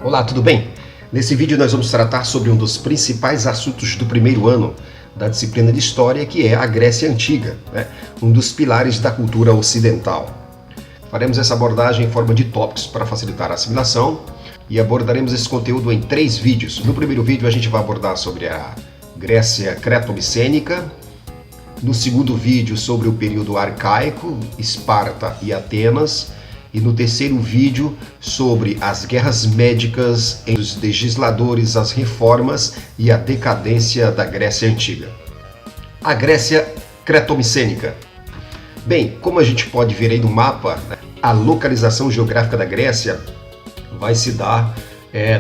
Olá, tudo bem? Nesse vídeo nós vamos tratar sobre um dos principais assuntos do primeiro ano da disciplina de História, que é a Grécia Antiga, um dos pilares da cultura ocidental. Faremos essa abordagem em forma de tópicos para facilitar a assimilação e abordaremos esse conteúdo em 3 vídeos. No primeiro vídeo a gente vai abordar sobre a Grécia Creto-Micênica, no segundo vídeo sobre o período arcaico, Esparta e Atenas, e no terceiro vídeo sobre as guerras médicas entre os legisladores, as reformas e a decadência da Grécia Antiga. A Grécia Creto-Micênica. Bem, como a gente pode ver aí no mapa, a localização geográfica da Grécia vai se dar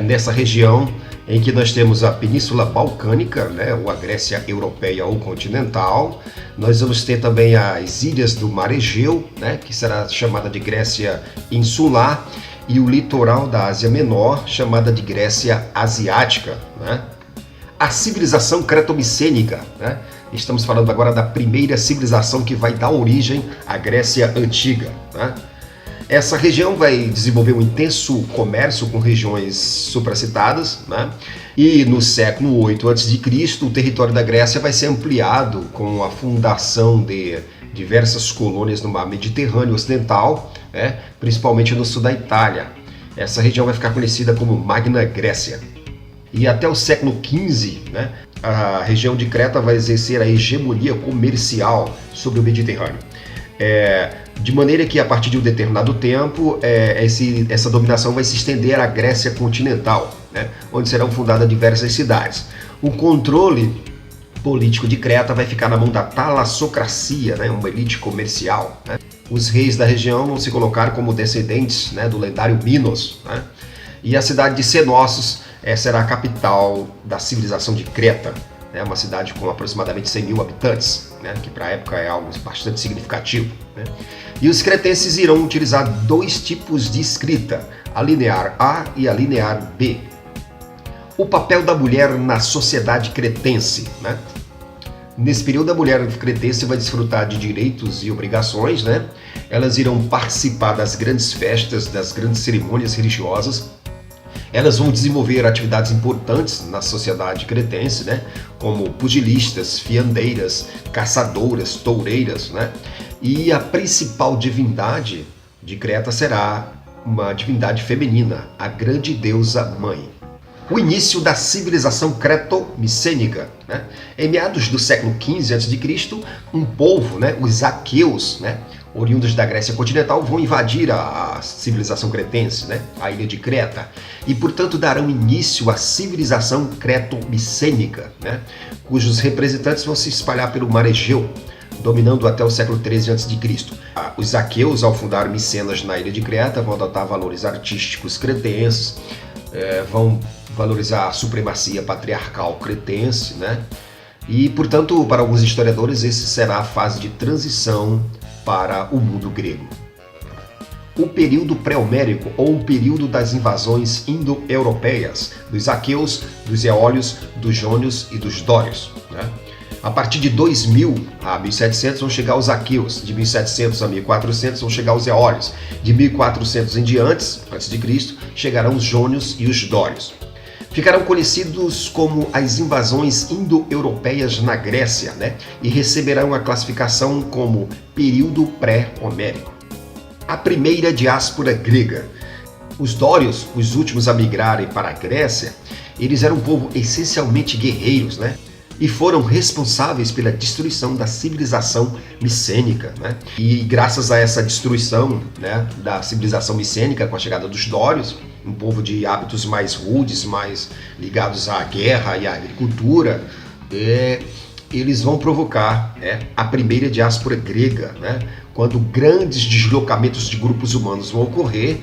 nessa região em que nós temos a Península Balcânica, ou a Grécia Europeia ou Continental. Nós vamos ter também as ilhas do Mar Egeu, que será chamada de Grécia Insular, e o litoral da Ásia Menor, chamada de Grécia Asiática. A civilização creto-micênica, estamos falando agora da primeira civilização que vai dar origem à Grécia Antiga. Essa região vai desenvolver um intenso comércio com regiões supracitadas, e no século 8 a.C., o território da Grécia vai ser ampliado com a fundação de diversas colônias no mar Mediterrâneo Ocidental, principalmente no sul da Itália. Essa região vai ficar conhecida como Magna Grécia. E até o século XV, a região de Creta vai exercer a hegemonia comercial sobre o Mediterrâneo. De maneira que, a partir de um determinado tempo, essa dominação vai se estender à Grécia continental, onde serão fundadas diversas cidades. O controle político de Creta vai ficar na mão da talassocracia, uma elite comercial. Os reis da região vão se colocar como descendentes do lendário Minos. E a cidade de Cnossos será a capital da civilização de Creta. Uma cidade com aproximadamente 100 mil habitantes, que para a época é algo bastante significativo. E os cretenses irão utilizar 2 tipos de escrita, a linear A e a linear B. O papel da mulher na sociedade cretense. Nesse período, a mulher cretense vai desfrutar de direitos e obrigações. Elas irão participar das grandes festas, das grandes cerimônias religiosas. Elas vão desenvolver atividades importantes na sociedade cretense, como pugilistas, fiandeiras, caçadoras, toureiras, E a principal divindade de Creta será uma divindade feminina, a grande deusa mãe. O início da civilização creto-micênica. Em meados do século XV a.C., um povo, os aqueus, oriundos da Grécia continental, vão invadir a civilização cretense, a ilha de Creta, e portanto darão início à civilização creto-micênica, cujos representantes vão se espalhar pelo Mar Egeu, dominando até o século XIII a.C. Os aqueus, ao fundar Micenas na ilha de Creta, vão adotar valores artísticos cretenses, vão valorizar a supremacia patriarcal cretense, e, portanto, para alguns historiadores, essa será a fase de transição para o mundo grego. O período pré-homérico, ou o período das invasões indo-europeias, dos aqueus, dos eólios, dos jônios e dos dórios. A partir de 2000 a 1700 vão chegar os aqueus, de 1700 a 1400 vão chegar os eólios, de 1400 em diante, antes de Cristo, chegarão os jônios e os dórios. Ficarão conhecidos como as invasões indo-europeias na Grécia, e receberão a classificação como período pré-homérico. A primeira diáspora grega. Os dórios, os últimos a migrarem para a Grécia, eles eram um povo essencialmente guerreiros, e foram responsáveis pela destruição da civilização micênica. E graças a essa destruição da civilização micênica, com a chegada dos dórios, um povo de hábitos mais rudes, mais ligados à guerra e à agricultura, eles vão provocar a primeira diáspora grega, quando grandes deslocamentos de grupos humanos vão ocorrer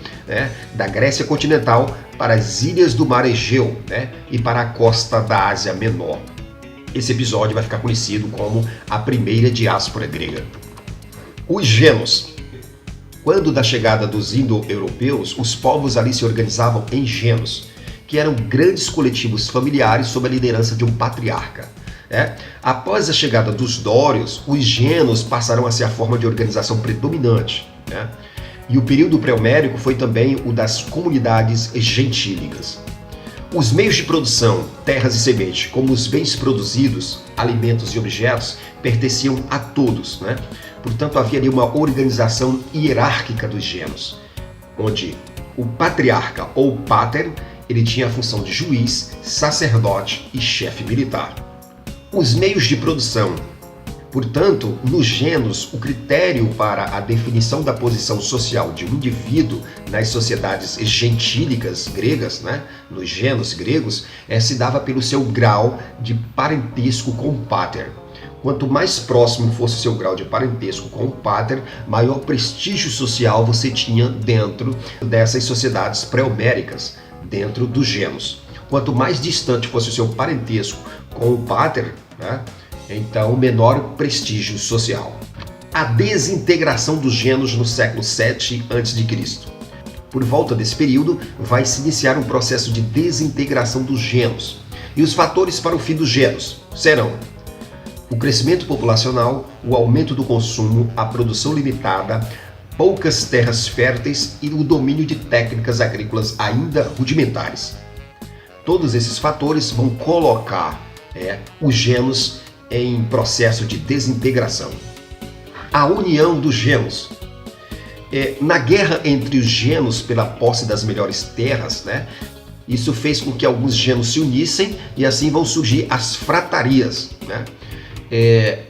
da Grécia continental para as ilhas do Mar Egeu e para a costa da Ásia Menor. Esse episódio vai ficar conhecido como a primeira diáspora grega. Os genos. Quando da chegada dos indo-europeus, os povos ali se organizavam em genos, que eram grandes coletivos familiares sob a liderança de um patriarca. Após a chegada dos dórios, os genos passaram a ser a forma de organização predominante. E o período pré-homérico foi também o das comunidades gentílicas. Os meios de produção, terras e sementes, como os bens produzidos, alimentos e objetos, pertenciam a todos, né? Portanto, havia ali uma organização hierárquica dos gêneros, onde o patriarca ou pater, ele tinha a função de juiz, sacerdote e chefe militar. Os meios de produção. Portanto, nos gêneros, o critério para a definição da posição social de um indivíduo nas sociedades gentílicas gregas, né, nos gêneros gregos, se dava pelo seu grau de parentesco com o pater. Quanto mais próximo fosse o seu grau de parentesco com o pater, maior prestígio social você tinha dentro dessas sociedades pré-homéricas, dentro dos gêneros. Quanto mais distante fosse o seu parentesco com o pater, né, então menor prestígio social. A desintegração dos gêneros no século VII a.C. Por volta desse período, vai se iniciar um processo de desintegração dos gêneros. E os fatores para o fim dos gêneros serão o crescimento populacional, o aumento do consumo, a produção limitada, poucas terras férteis e o domínio de técnicas agrícolas ainda rudimentares. Todos esses fatores vão colocar os gêneros em processo de desintegração. A união dos gêneros. Na guerra entre os gêneros pela posse das melhores terras, né, isso fez com que alguns gêneros se unissem e assim vão surgir as fratarias, né?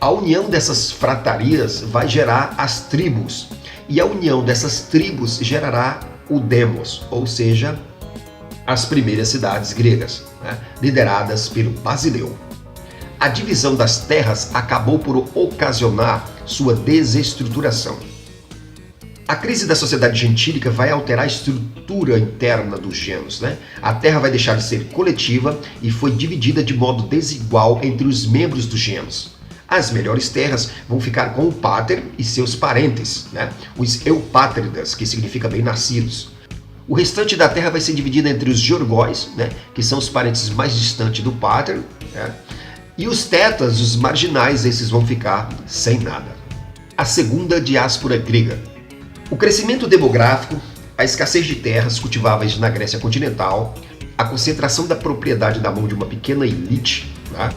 A união dessas fratarias vai gerar as tribos, e a união dessas tribos gerará o demos, ou seja, as primeiras cidades gregas, né, lideradas pelo Basileu. A divisão das terras acabou por ocasionar sua desestruturação. A crise da sociedade gentílica vai alterar a estrutura interna dos gêneros, né? A terra vai deixar de ser coletiva e foi dividida de modo desigual entre os membros dos gêneros. As melhores terras vão ficar com o pater e seus parentes, né? Os eupátridas, que significa bem-nascidos. O restante da terra vai ser dividida entre os georgóis, né? Que são os parentes mais distantes do pater, né? E os tetas, os marginais, esses vão ficar sem nada. A segunda diáspora grega. O crescimento demográfico, a escassez de terras cultiváveis na Grécia continental, a concentração da propriedade na mão de uma pequena elite, né,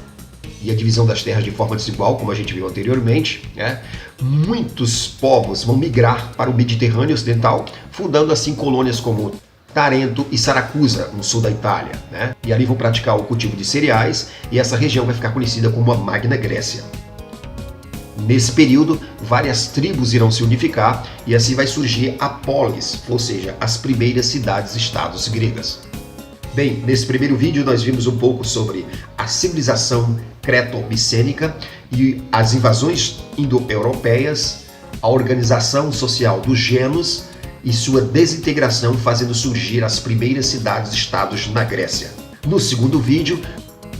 e a divisão das terras de forma desigual, como a gente viu anteriormente, né, muitos povos vão migrar para o Mediterrâneo Ocidental, fundando assim colônias como Tarento e Saracusa, no sul da Itália, né, e ali vão praticar o cultivo de cereais, e essa região vai ficar conhecida como a Magna Grécia. Nesse período, várias tribos irão se unificar e assim vai surgir a polis, ou seja, as primeiras cidades-estados gregas. Bem, nesse primeiro vídeo nós vimos um pouco sobre a civilização creto-micênica e as invasões indo-europeias, a organização social dos gêneros e sua desintegração, fazendo surgir as primeiras cidades-estados na Grécia. No segundo vídeo,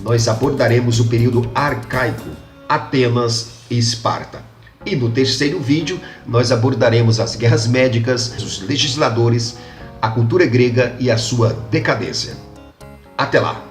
nós abordaremos o período arcaico, Atenas e Esparta. E no terceiro vídeo, nós abordaremos as guerras médicas, os legisladores, a cultura grega e a sua decadência. Até lá!